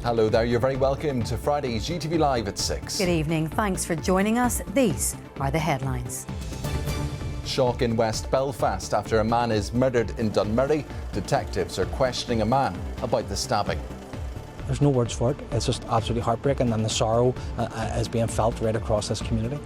Hello there, you're very welcome to Friday's UTV Live at 6. Good evening, thanks for joining us. These are the headlines. Shock in West Belfast after a man is murdered in Donnelly. Detectives are questioning a man about the stabbing. There's no words for it. It's just absolutely heartbreaking, and the sorrow is being felt right across this community.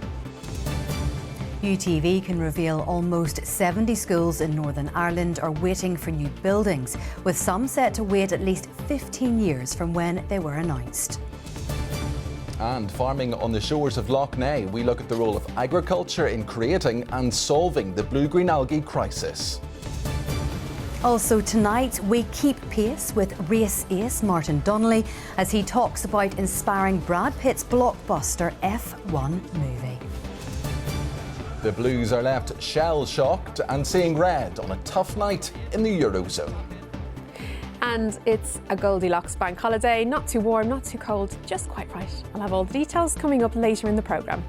UTV can reveal almost 70 schools in Northern Ireland are waiting for new buildings, with some set to wait at least 15 years from when they were announced. And farming on the shores of Lough Neagh, we look at the role of agriculture in creating and solving the blue-green algae crisis. Also tonight, we keep pace with race ace Martin Donnelly as he talks about inspiring Brad Pitt's blockbuster F1 movie. The Blues are left shell-shocked and seeing red on a tough night in the Eurozone. And it's a Goldilocks bank holiday, not too warm, not too cold, just quite right. I'll have all the details coming up later in the programme.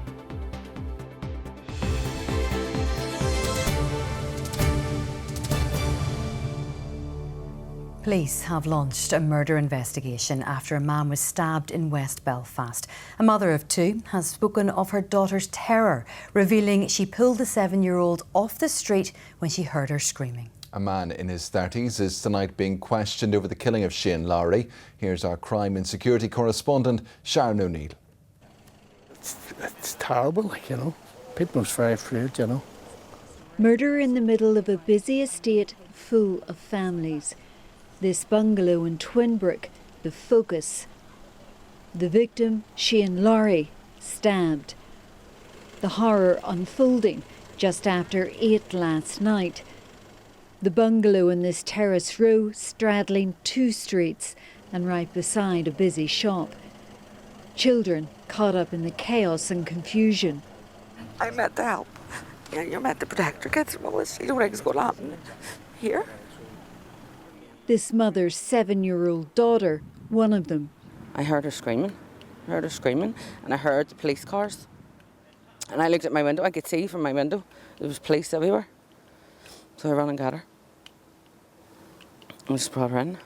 Police have launched a murder investigation after a man was stabbed in West Belfast. A mother of two has spoken of her daughter's terror, revealing she pulled the 7-year-old off the street when she heard her screaming. A man in his 30s is tonight being questioned over the killing of Shane Lowry. Here's our crime and security correspondent, Sharon O'Neill. It's terrible, People are very afraid, Murder in the middle of a busy estate full of families. This bungalow in Twinbrook, the focus. The victim, Shane Lowry, stabbed. The horror unfolding just after 8 last night. The bungalow in this terrace row straddling 2 streets and right beside a busy shop. Children caught up in the chaos and confusion. I'm meant to help. You're meant to protect your kids from all this. You don't think it's going to happen here? This mother's 7-year-old daughter, one of them. I heard her screaming. And I heard the police cars. And I looked at my window. I could see from my window there was police everywhere. So I ran and got her. I just brought her in.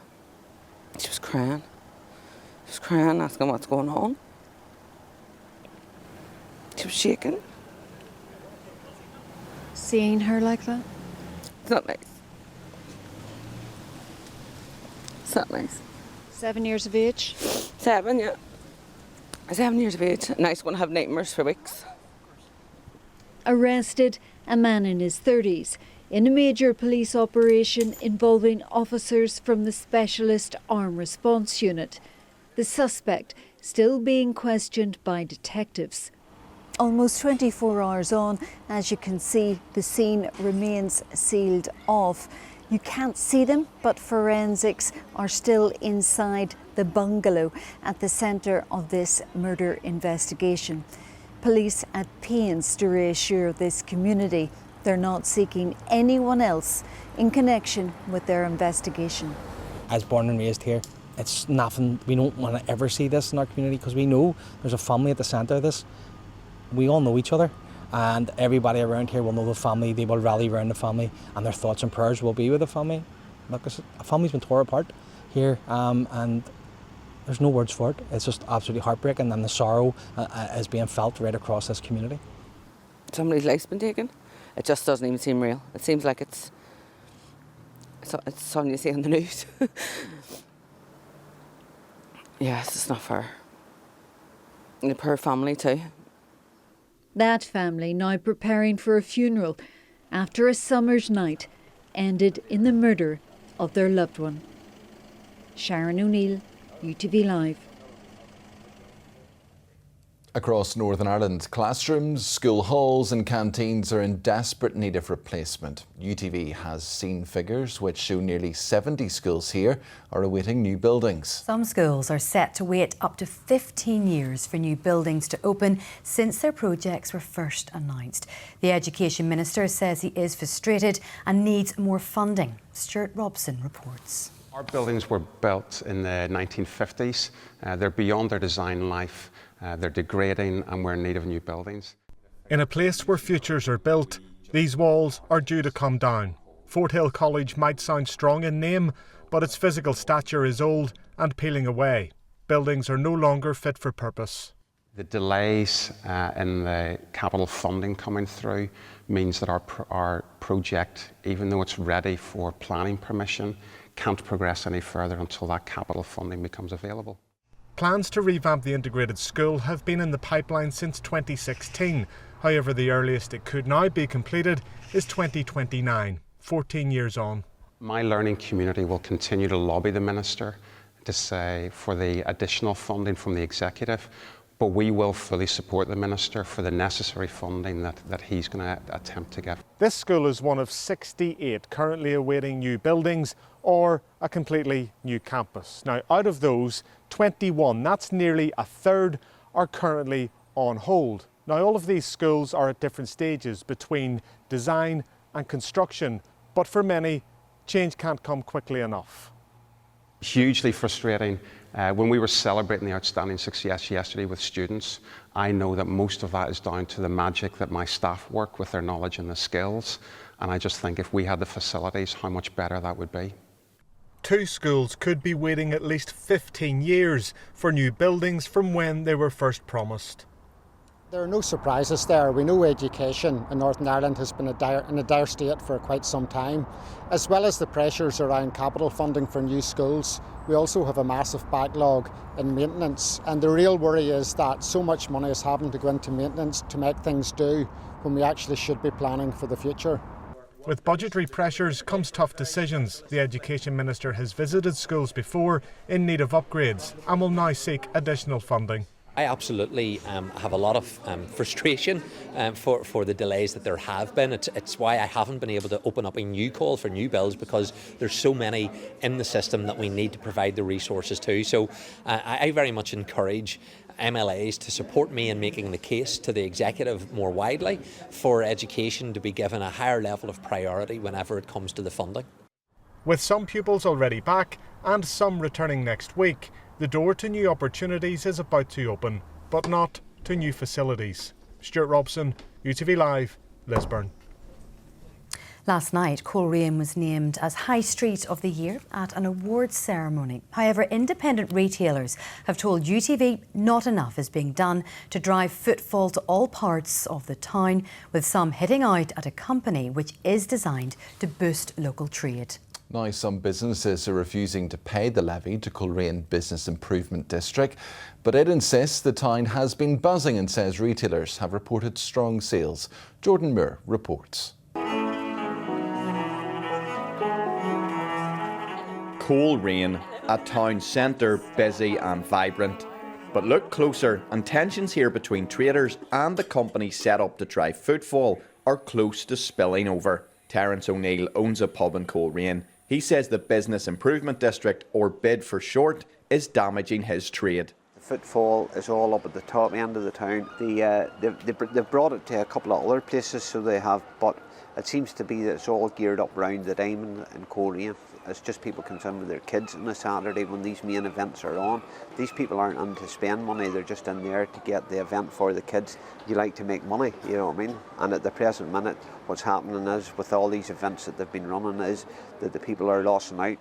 She was crying. She was crying, asking what's going on. She was shaking. Seeing her like that? It's not nice. It's not nice. 7 years of age? 7, yeah. 7 years of age. And I was going to have nightmares for weeks. Arrested, a man in his 30s, in a major police operation involving officers from the Specialist Arm Response Unit. The suspect still being questioned by detectives. Almost 24 hours on, as you can see, the scene remains sealed off. You can't see them, but forensics are still inside the bungalow at the centre of this murder investigation. Police at pains to reassure this community they're not seeking anyone else in connection with their investigation. As born and raised here, it's nothing. We don't want to ever see this in our community because we know there's a family at the centre of this. We all know each other, and everybody around here will know the family. They will rally around the family, and their thoughts and prayers will be with the family. Look, a family's been torn apart here, and there's no words for it. It's just absolutely heartbreaking, and the sorrow is being felt right across this community. Somebody's life's been taken. It just doesn't even seem real. It seems like it's something you see on the news. Yeah, it's just not fair. And the poor family too. That family now preparing for a funeral after a summer's night ended in the murder of their loved one. Sharon O'Neill, UTV Live. Across Northern Ireland, classrooms, school halls and canteens are in desperate need of replacement. UTV has seen figures which show nearly 70 schools here are awaiting new buildings. Some schools are set to wait up to 15 years for new buildings to open since their projects were first announced. The Education Minister says he is frustrated and needs more funding. Stuart Robson reports. Our buildings were built in the 1950s. They're beyond their design life. They're degrading and we're in need of new buildings. In a place where futures are built, these walls are due to come down. Fort Hill College might sound strong in name, but its physical stature is old and peeling away. buildings are no longer fit for purpose. The delays in the capital funding coming through means that our project, even though it's ready for planning permission, can't progress any further until that capital funding becomes available. Plans to revamp the integrated school have been in the pipeline since 2016. However, the earliest it could now be completed is 2029, 14 years on. My learning community will continue to lobby the Minister to say for the additional funding from the Executive, but we will fully support the Minister for the necessary funding that he's going to attempt to get. This school is one of 68 currently awaiting new buildings or a completely new campus. Now, out of those, 21, that's nearly a third, are currently on hold. Now, all of these schools are at different stages between design and construction, but for many, change can't come quickly enough. Hugely frustrating. When we were celebrating the outstanding success yesterday with students, I know that most of that is down to the magic that my staff work with their knowledge and the skills. And I just think if we had the facilities, how much better that would be. 2 schools could be waiting at least 15 years for new buildings from when they were first promised. There are no surprises there. We know education in Northern Ireland has been in a dire state for quite some time. As well as the pressures around capital funding for new schools, we also have a massive backlog in maintenance. And the real worry is that so much money is having to go into maintenance to make things do when we actually should be planning for the future. With budgetary pressures comes tough decisions. The Education Minister has visited schools before in need of upgrades and will now seek additional funding. I absolutely have a lot of frustration for the delays that there have been. It's why I haven't been able to open up a new call for new builds, because there's so many in the system that we need to provide the resources to. So I very much encourage MLAs to support me in making the case to the Executive more widely for education to be given a higher level of priority whenever it comes to the funding. With some pupils already back and some returning next week, the door to new opportunities is about to open, but not to new facilities. Stuart Robson, UTV Live, Lisburn. Last night, Coleraine was named as High Street of the Year at an awards ceremony. However, independent retailers have told UTV not enough is being done to drive footfall to all parts of the town, with some hitting out at a company which is designed to boost local trade. Now, some businesses are refusing to pay the levy to Coleraine Business Improvement District, but it insists the town has been buzzing and says retailers have reported strong sales. Jordan Moore reports. Coleraine, a town centre busy and vibrant. But look closer and tensions here between traders and the company set up to drive footfall are close to spilling over. Terence O'Neill owns a pub in Coleraine. He says the Business Improvement District, or BID for short, is damaging his trade. The footfall is all up at the top end of the town. They've brought it to a couple of other places, so they have, but it seems to be that it's all geared up around the Diamond in Coleraine. It's just people can come with their kids on a Saturday when these main events are on. These people aren't in to spend money, they're just in there to get the event for the kids. You like to make money, you know what I mean? And at the present minute, what's happening is, with all these events that they've been running, is that the people are losing out.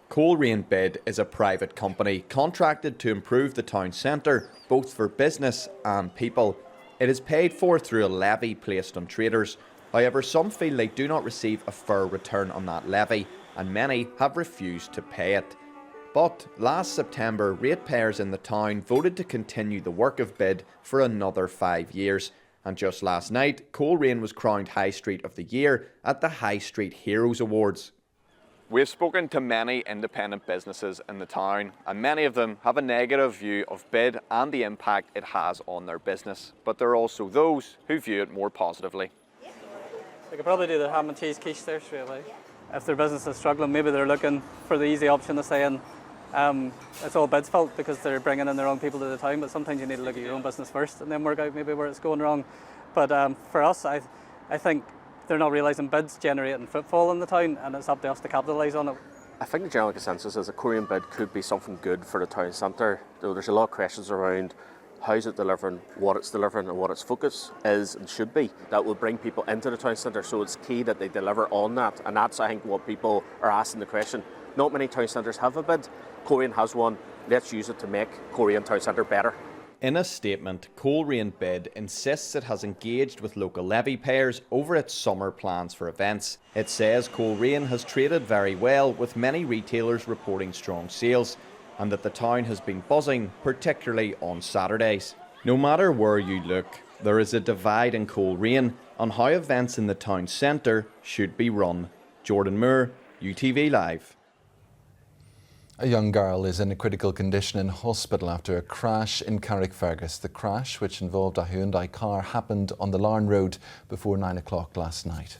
Coleraine BID is a private company contracted to improve the town centre, both for business and people. It is paid for through a levy placed on traders. However, some feel they do not receive a fair return on that levy, and many have refused to pay it. But last September, ratepayers in the town voted to continue the work of BID for another 5 years. And just last night, Coleraine was crowned High Street of the Year at the High Street Heroes Awards. We've spoken to many independent businesses in the town, and many of them have a negative view of BID and the impact it has on their business. But there are also those who view it more positively. They could probably do the ham and cheese quiche there straight away. If their business is struggling, maybe they're looking for the easy option of saying it's all BID's fault because they're bringing in the wrong people to the town, but sometimes you need to look at your own business first and then work out maybe where it's going wrong. But for us, I think they're not realising BID's generating footfall in the town, and it's up to us to capitalise on it. I think the general consensus is that Coleraine BID could be something good for the town centre. There's a lot of questions around how's it delivering, what it's delivering, and what its focus is and should be. That will bring people into the town centre, so it's key that they deliver on that, and that's, I think, what people are asking the question. Not many town centres have a BID. Coleraine has one, let's use it to make Coleraine Town Centre better. In a statement, Coleraine Bid insists it has engaged with local levy payers over its summer plans for events. It says Coleraine has traded very well, with many retailers reporting strong sales, and that the town has been buzzing, particularly on Saturdays. No matter where you look, there is a divide in Coleraine on how events in the town centre should be run. Jordan Moore, UTV Live. A young girl is in a critical condition in hospital after a crash in Carrickfergus. The crash, which involved a Hyundai car, happened on the Larne Road before 9 o'clock last night.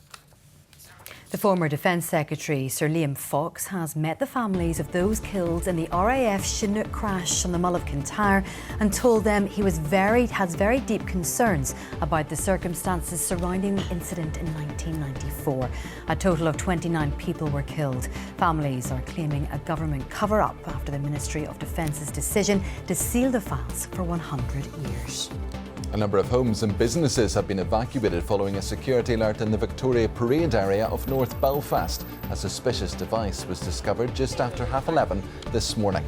The former Defence Secretary, Sir Liam Fox, has met the families of those killed in the RAF Chinook crash on the Mull of Kintyre and told them he has very deep concerns about the circumstances surrounding the incident in 1994. A total of 29 people were killed. Families are claiming a government cover-up after the Ministry of Defence's decision to seal the files for 100 years. A number of homes and businesses have been evacuated following a security alert in the Victoria Parade area of North Belfast. A suspicious device was discovered just after 11:30 this morning.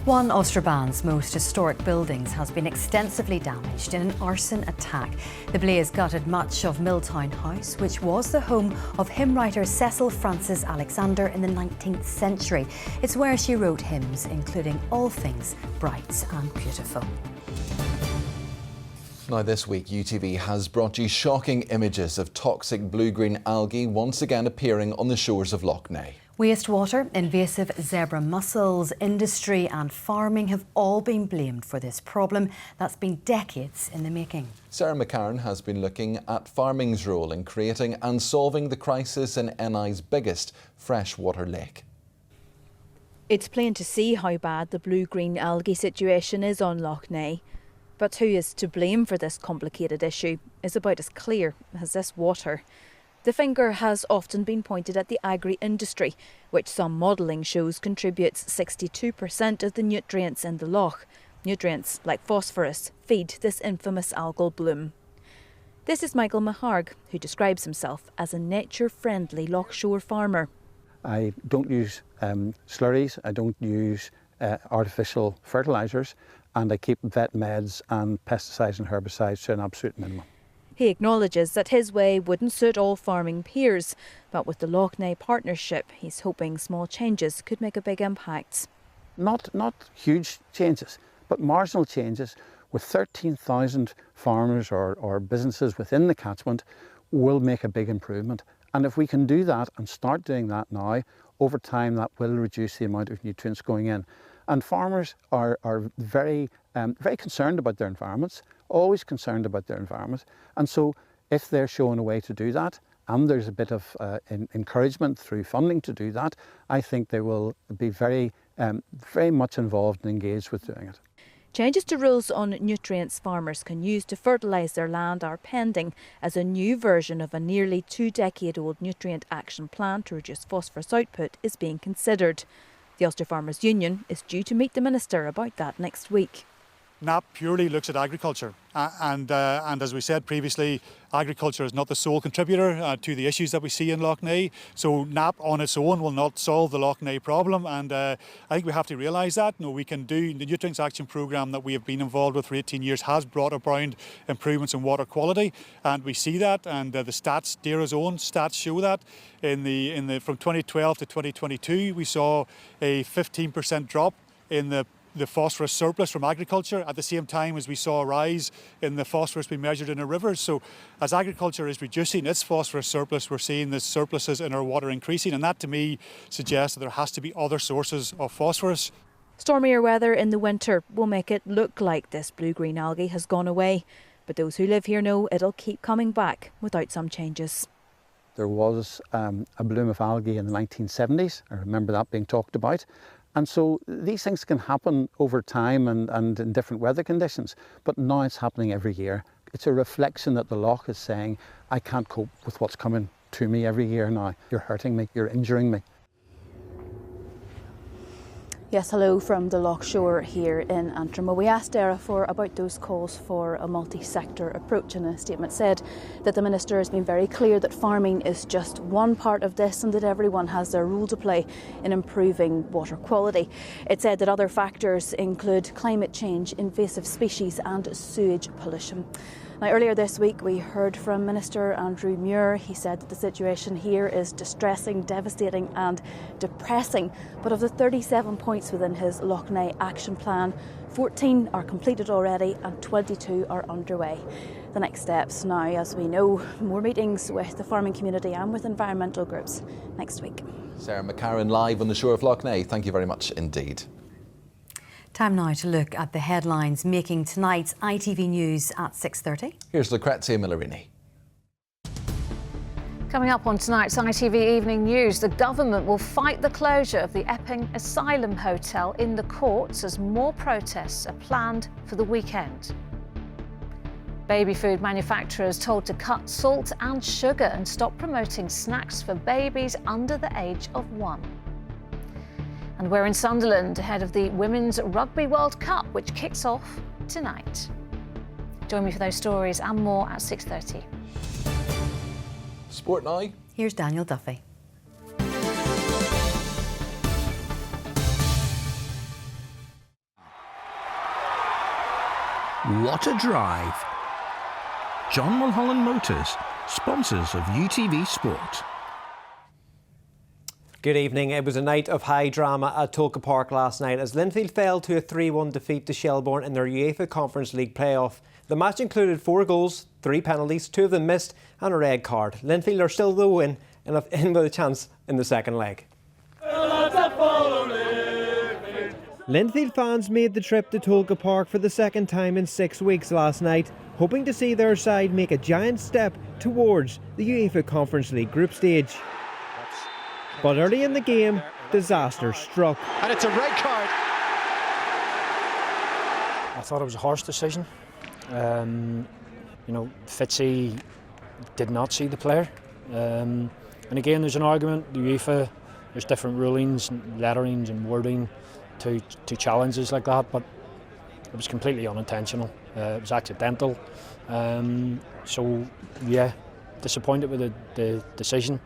One of Strabhan's most historic buildings has been extensively damaged in an arson attack. The blaze gutted much of Milltown House, which was the home of hymn writer Cecil Frances Alexander in the 19th century. It's where she wrote hymns, including All Things Bright and Beautiful. Now this week, UTV has brought you shocking images of toxic blue-green algae once again appearing on the shores of Lough Neagh. Wastewater, invasive zebra mussels, industry and farming have all been blamed for this problem that's been decades in the making. Sarah McCarran has been looking at farming's role in creating and solving the crisis in NI's biggest freshwater lake. It's plain to see how bad the blue-green algae situation is on Lough Neagh. But who is to blame for this complicated issue is about as clear as this water. The finger has often been pointed at the agri-industry, which some modelling shows contributes 62% of the nutrients in the loch. Nutrients like phosphorus feed this infamous algal bloom. This is Michael Maharg, who describes himself as a nature-friendly loch shore farmer. I don't use slurries, I don't use artificial fertilisers, and I keep vet meds and pesticides and herbicides to an absolute minimum. He acknowledges that his way wouldn't suit all farming peers, but with the Lough Neagh partnership, he's hoping small changes could make a big impact. Not huge changes, but marginal changes with 13,000 farmers or businesses within the catchment will make a big improvement. And if we can do that and start doing that now, over time that will reduce the amount of nutrients going in. And farmers are very concerned about their environments, always concerned about their environment. And so if they're shown a way to do that, and there's a bit of encouragement through funding to do that, I think they will be very much involved and engaged with doing it. Changes to rules on nutrients farmers can use to fertilise their land are pending as a new version of a nearly 2-decade-old nutrient action plan to reduce phosphorus output is being considered. The Ulster Farmers Union is due to meet the Minister about that next week. NAP purely looks at agriculture and as we said previously, agriculture is not the sole contributor to the issues that we see in Lough Neagh. So NAP on its own will not solve the Lough Neagh problem, and I think we have to realise that. We can do the Nutrients Action Programme that we have been involved with for 18 years has brought about improvements in water quality, and we see that, and the stats, DAERA's own stats show that. From 2012 to 2022 we saw a 15% drop in the phosphorus surplus from agriculture at the same time as we saw a rise in the phosphorus we measured in our rivers. So as agriculture is reducing its phosphorus surplus, we're seeing the surpluses in our water increasing, and that to me suggests that there has to be other sources of phosphorus. Stormier weather in the winter will make it look like this blue-green algae has gone away, but those who live here know it'll keep coming back without some changes. There was a bloom of algae in the 1970s, I remember that being talked about. And so these things can happen over time and in different weather conditions, but now it's happening every year. It's a reflection that the loch is saying, I can't cope with what's coming to me every year now. You're hurting me, you're injuring me. Yes, hello from the Lough Shore here in Antrim. Well, we asked Dara about those calls for a multi-sector approach, and a statement said that the Minister has been very clear that farming is just one part of this and that everyone has their role to play in improving water quality. It said that other factors include climate change, invasive species and sewage pollution. Now, earlier this week we heard from Minister Andrew Muir. He said that the situation here is distressing, devastating and depressing. But of the 37 points within his Lough Neagh action plan, 14 are completed already and 22 are underway. The next steps now, as we know, more meetings with the farming community and with environmental groups next week. Sarah McCarran live on the shore of Lough Neagh. Thank you very much indeed. Time now to look at the headlines making tonight's ITV News at 6:30. Here's Lucrezia Millarini. Coming up on tonight's ITV Evening News, the government will fight the closure of the Epping Asylum Hotel in the courts as more protests are planned for the weekend. Baby food manufacturers told to cut salt and sugar and stop promoting snacks for babies under the age of 1. And we're in Sunderland ahead of the Women's Rugby World Cup, which kicks off tonight. Join me for those stories and more at 6:30. Sport now. Here's Daniel Duffy. What a drive. John Mulholland Motors, sponsors of UTV Sport. Good evening. It was a night of high drama at Tolka Park last night as Linfield fell to a 3-1 defeat to Shelbourne in their UEFA Conference League playoff. The match included 4 goals, 3 penalties, 2 of them missed and a red card. Linfield are still the win and in with a chance in the second leg. Linfield fans made the trip to Tolka Park for the second time in 6 weeks last night, hoping to see their side make a giant step towards the UEFA Conference League group stage. But early in the game, disaster struck. And it's a red card. I thought it was a harsh decision. Fitzy did not see the player. And again, there's an argument, the UEFA, there's different rulings, letterings and wording to challenges like that, but it was completely unintentional. It was accidental. Disappointed with the decision.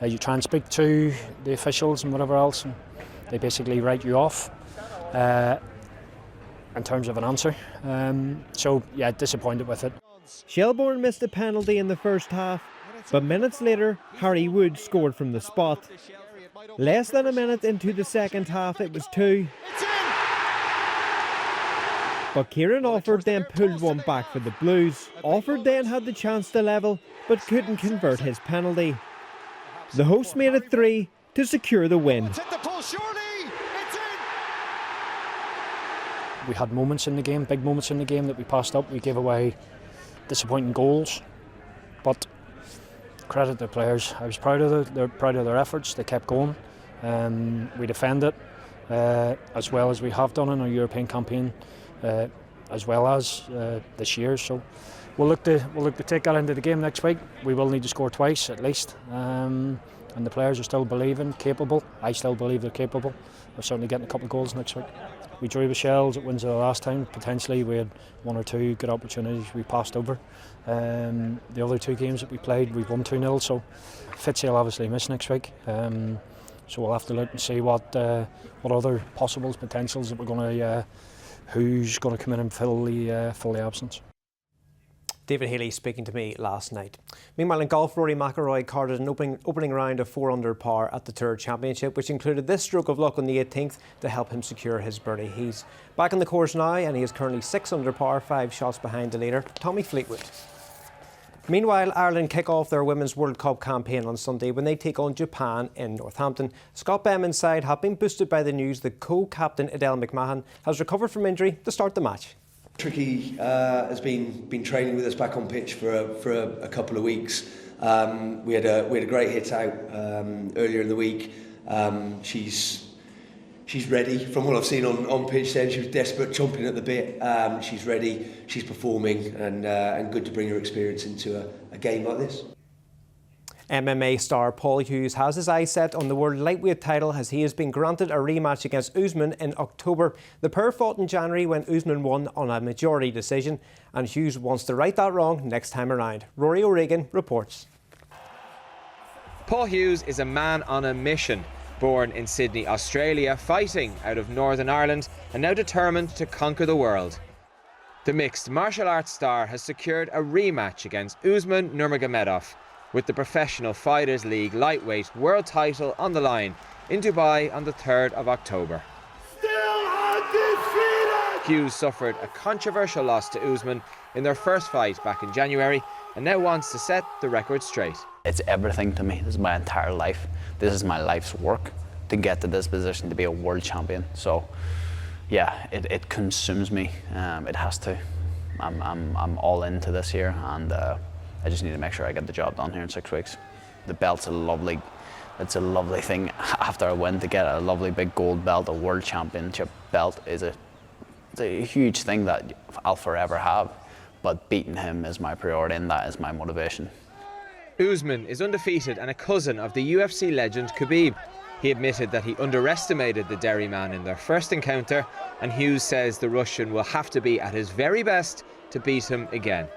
You try and speak to the officials and whatever else, and they basically write you off in terms of an answer. Disappointed with it. Shelbourne missed a penalty in the first half, but minutes later, Harry Wood scored from the spot. Less than a minute into the second half, it was 2. But Kieran Offord then pulled one back for the Blues. Offord then had the chance to level, but couldn't convert his penalty. The hosts made it 3 to secure the win. We had moments in the game, big moments in the game that we passed up. We gave away disappointing goals, but credit the players. I was proud of their efforts. They kept going. We defended as well as we have done in our European campaign, as well as this year. So we'll look to take that into the game next week. We will need to score twice at least, and the players are still believing, capable. I still believe they're capable of certainly getting a couple of goals next week. We drew with Shells at Windsor last time. Potentially we had 1 or 2 good opportunities we passed over. The other 2 games that we played, we've won 2-0. So Fitzy will obviously miss next week. So we'll have to look and see what other possibles, potentials that we're going to. Who's going to come in and fill the absence. David Healy speaking to me last night. Meanwhile, in golf, Rory McIlroy carded an opening round of 4 under par at the Tour Championship, which included this stroke of luck on the 18th to help him secure his birdie. He's back on the course now and he is currently 6 under par, 5 shots behind the leader, Tommy Fleetwood. Meanwhile, Ireland kick off their Women's World Cup campaign on Sunday when they take on Japan in Northampton. Scott Beman's side have been boosted by the news that co-captain Adele McMahon has recovered from injury to start the match. Tricky has been training with us back on pitch for a couple of weeks. We had a great hit out earlier in the week. She's ready from what I've seen on pitch. Then she was desperate, chomping at the bit. She's ready. She's performing, and good to bring her experience into a game like this. MMA star Paul Hughes has his eyes set on the world lightweight title as he has been granted a rematch against Usman in October. The pair fought in January when Usman won on a majority decision, and Hughes wants to right that wrong next time around. Rory O'Regan reports. Paul Hughes is a man on a mission. Born in Sydney, Australia, fighting out of Northern Ireland and now determined to conquer the world. The mixed martial arts star has secured a rematch against Usman Nurmagomedov, with the Professional Fighters League lightweight world title on the line in Dubai on the 3rd of October. Hughes suffered a controversial loss to Usman in their first fight back in January and now wants to set the record straight. It's everything to me. This is my entire life. This is my life's work to get to this position, to be a world champion. So yeah, it consumes me. It has to. I'm all into this year, and I just need to make sure I get the job done here in 6 weeks. The belt's it's a lovely thing after I win to get a lovely big gold belt. A world championship belt it's a huge thing that I'll forever have, but beating him is my priority and that is my motivation. Usman is undefeated and a cousin of the UFC legend Khabib. He admitted that he underestimated the Derry man in their first encounter, and Hughes says the Russian will have to be at his very best to beat him again.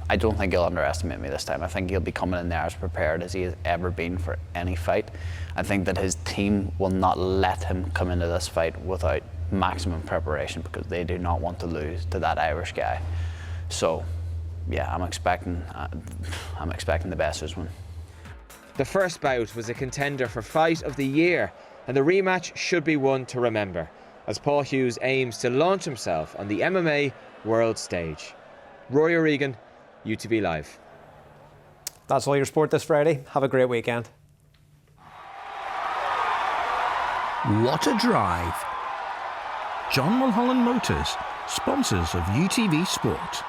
I don't think he'll underestimate me this time. I think he'll be coming in there as prepared as he has ever been for any fight. I think that his team will not let him come into this fight without maximum preparation because they do not want to lose to that Irish guy. So yeah, I'm expecting the best Usman. The first bout was a contender for Fight of the Year, and the rematch should be one to remember, as Paul Hughes aims to launch himself on the MMA world stage. Rory O'Regan, UTV Live. That's all your sport this Friday. Have a great weekend. What a drive. John Mulholland Motors, sponsors of UTV Sport.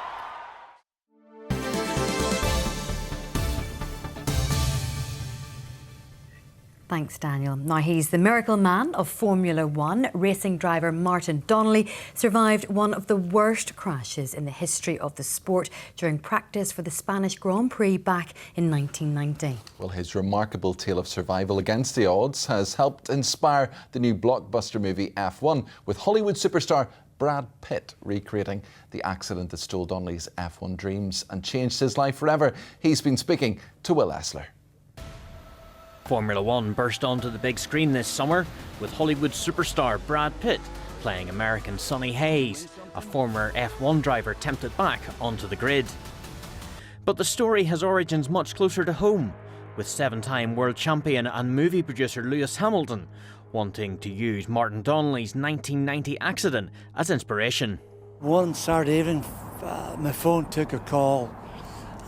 Thanks, Daniel. Now, he's the miracle man of Formula One. Racing driver Martin Donnelly survived one of the worst crashes in the history of the sport during practice for the Spanish Grand Prix back in 1990. Well, his remarkable tale of survival against the odds has helped inspire the new blockbuster movie F1, with Hollywood superstar Brad Pitt recreating the accident that stole Donnelly's F1 dreams and changed his life forever. He's been speaking to Will Esler. Formula One burst onto the big screen this summer with Hollywood superstar Brad Pitt playing American Sonny Hayes, a former F1 driver tempted back onto the grid. But the story has origins much closer to home, with 7-time world champion and movie producer Lewis Hamilton wanting to use Martin Donnelly's 1990 accident as inspiration. One Saturday evening, my phone took a call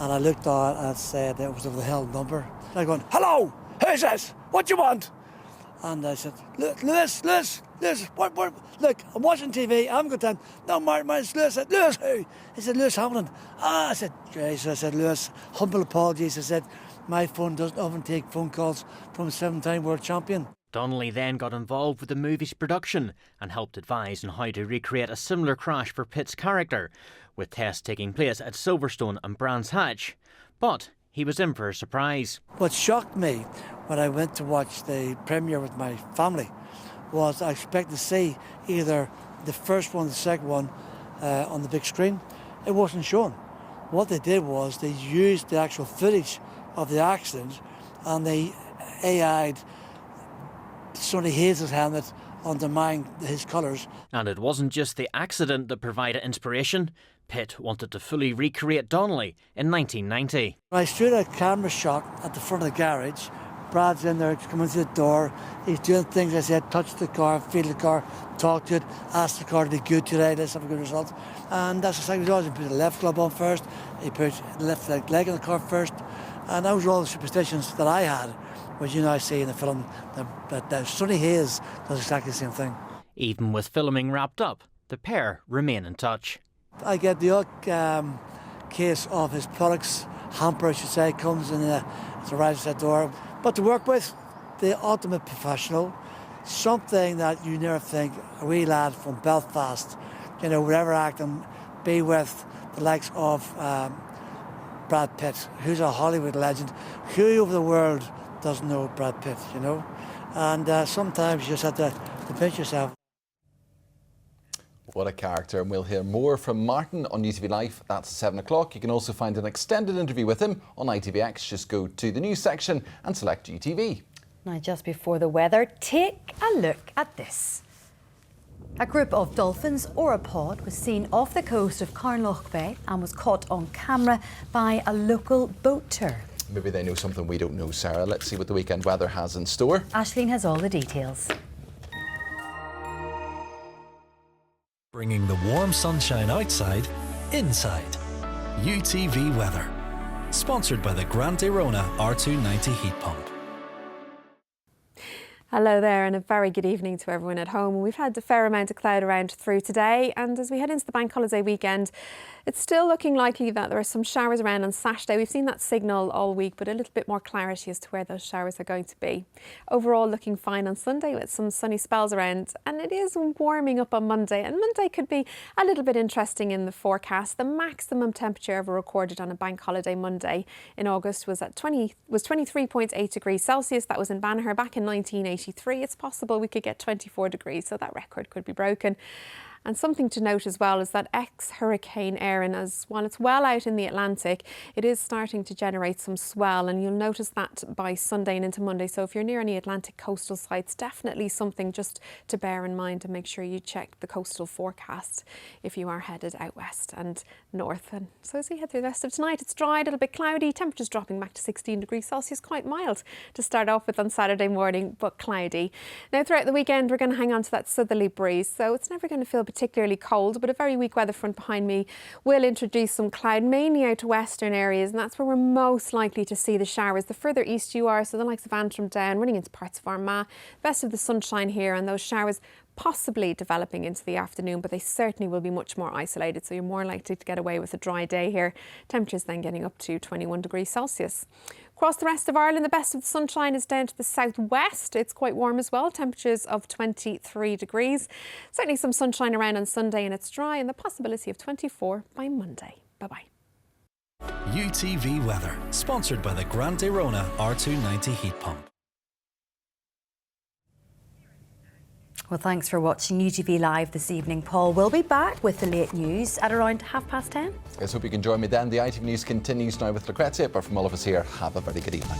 and I looked at it and it said it was of the held number. And I going, "Hello! Who's this? What do you want?" And I said, Lewis, what, look, I'm watching TV, I haven't got time. No, Martin, it's Lewis. I said, Lewis who? He said, Lewis Hamilton. I said, Jesus. I said, Lewis, humble apologies. I said, my phone doesn't often take phone calls from a 7-time world champion. Donnelly then got involved with the movie's production and helped advise on how to recreate a similar crash for Pitt's character, with tests taking place at Silverstone and Brands Hatch. But he was in for a surprise. What shocked me when I went to watch the premiere with my family was I expected to see either the first one or the second one on the big screen. It wasn't shown. What they did was they used the actual footage of the accident and they AI'd Sonny Hayes' helmet undermined his colours. And it wasn't just the accident that provided inspiration. Pitt wanted to fully recreate Donnelly in 1990. I stood a camera shot at the front of the garage. Brad's in there, coming through the door. He's doing things, I said, touch the car, feel the car, talk to it, ask the car to be good today, let's have a good result. And that's exactly what he does. He put the left glove on first, he put the left leg in the car first. And those were all the superstitions that I had, which I see in the film. That Sonny Hayes does exactly the same thing. Even with filming wrapped up, the pair remain in touch. I get the odd case of his products, hamper I should say, comes and it arrives at the door. But to work with, the ultimate professional, something that you never think, a wee lad from Belfast, would ever act and be with the likes of Brad Pitt, who's a Hollywood legend. Who over the world doesn't know Brad Pitt, you know? And sometimes you just have to pinch yourself. What a character, and we'll hear more from Martin on UTV Live. That's at 7 o'clock. You can also find an extended interview with him on ITVX. Just go to the news section and select UTV. Now, just before the weather, take a look at this. A group of dolphins, or a pod, was seen off the coast of Carnlough Bay and was caught on camera by a local boat tour. Maybe they know something we don't know, Sarah. Let's see what the weekend weather has in store. Aisling has all the details. Bringing the warm sunshine outside, inside. UTV weather. Sponsored by the Grant Arona R290 heat pump. Hello there, and a very good evening to everyone at home. We've had a fair amount of cloud around through today, and as we head into the bank holiday weekend, it's still looking likely that there are some showers around on Saturday. We've seen that signal all week, but a little bit more clarity as to where those showers are going to be. Overall, looking fine on Sunday with some sunny spells around, and it is warming up on Monday, and Monday could be a little bit interesting in the forecast. The maximum temperature ever recorded on a bank holiday Monday in August was 23.8 degrees Celsius. That was in Banagher back in 1983. It's possible we could get 24 degrees, so that record could be broken. And something to note as well is that ex-Hurricane Erin, as while it's well out in the Atlantic, it is starting to generate some swell, and you'll notice that by Sunday and into Monday. So if you're near any Atlantic coastal sites, definitely something just to bear in mind, and make sure you check the coastal forecast if you are headed out west and north. And so as we head through the rest of tonight, it's dry, a little bit cloudy, temperatures dropping back to 16 degrees Celsius, quite mild to start off with on Saturday morning, but cloudy. Now throughout the weekend, we're going to hang on to that southerly breeze, so it's never going to feel particularly cold, but a very weak weather front behind me will introduce some cloud, mainly out to western areas, and that's where we're most likely to see the showers. The further east you are, so the likes of Antrim down, running into parts of Armagh, best of the sunshine here, and those showers possibly developing into the afternoon, but they certainly will be much more isolated, so you're more likely to get away with a dry day here. Temperatures then getting up to 21 degrees Celsius. Across the rest of Ireland, the best of the sunshine is down to the southwest. It's quite warm as well, temperatures of 23 degrees. Certainly some sunshine around on Sunday, and it's dry, and the possibility of 24 by Monday. Bye-bye. UTV weather, sponsored by the Grant Arona R290 heat pump. Well, thanks for watching UTV Live this evening. Paul will be back with the late news at around 10:30. Let's hope you can join me then. The ITV News continues now with Lucrezia, but from all of us here, have a very good evening.